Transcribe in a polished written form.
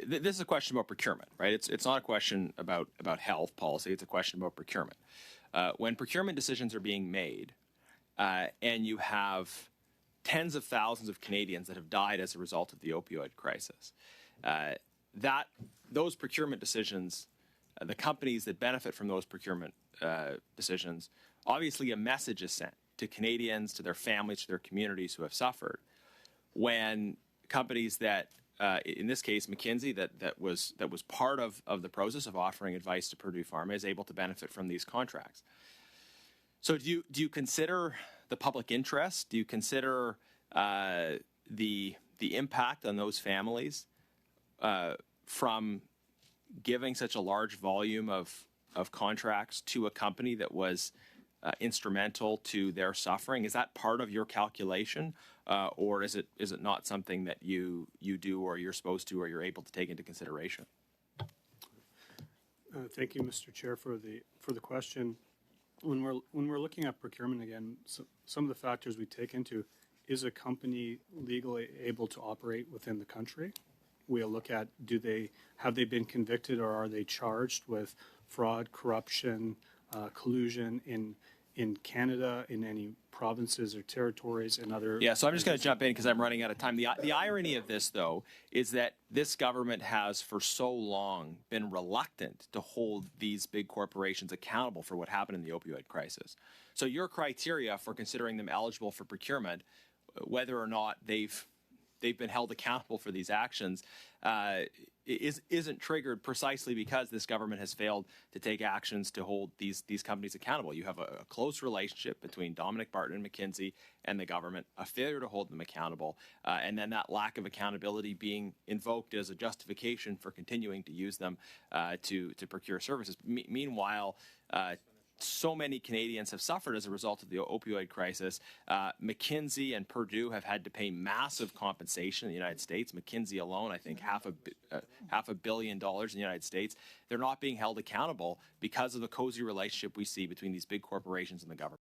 this is a question about procurement, right? It's not a question about health policy. It's a question about procurement. When procurement decisions are being made, and you have tens of thousands of Canadians that have died as a result of the opioid crisis, those procurement decisions, the companies that benefit from those procurement decisions, obviously a message is sent to Canadians, to their families, to their communities who have suffered. When companies that, in this case, McKinsey, that was part of the process of offering advice to Purdue Pharma, is able to benefit from these contracts. So do you consider the public interest? Do you consider the impact on those families from giving such a large volume of contracts to a company that was instrumental to their suffering? Is that part of your calculation, or is it not something that you do, or you're supposed to, or you're able to take into consideration? Thank you, Mr. Chair, for the question. When we're looking at procurement again, some of the factors we take into: is a company legally able to operate within the country? We'll look at, have they been convicted, or are they charged with fraud, corruption, collusion in Canada, in any provinces or territories, and other. Yeah, so I'm just going to jump in because I'm running out of time. The irony of this, though, is that this government has for so long been reluctant to hold these big corporations accountable for what happened in the opioid crisis. So your criteria for considering them eligible for procurement, whether or not they've been held accountable for these actions, isn't triggered precisely because this government has failed to take actions to hold these companies accountable. You have a close relationship between Dominic Barton and McKinsey and the government, a failure to hold them accountable, and then that lack of accountability being invoked as a justification for continuing to use them to procure services. Meanwhile, so many Canadians have suffered as a result of the opioid crisis. McKinsey and Purdue have had to pay massive compensation in the United States. McKinsey alone, I think, $500 million in the United States. They're not being held accountable because of the cozy relationship we see between these big corporations and the government.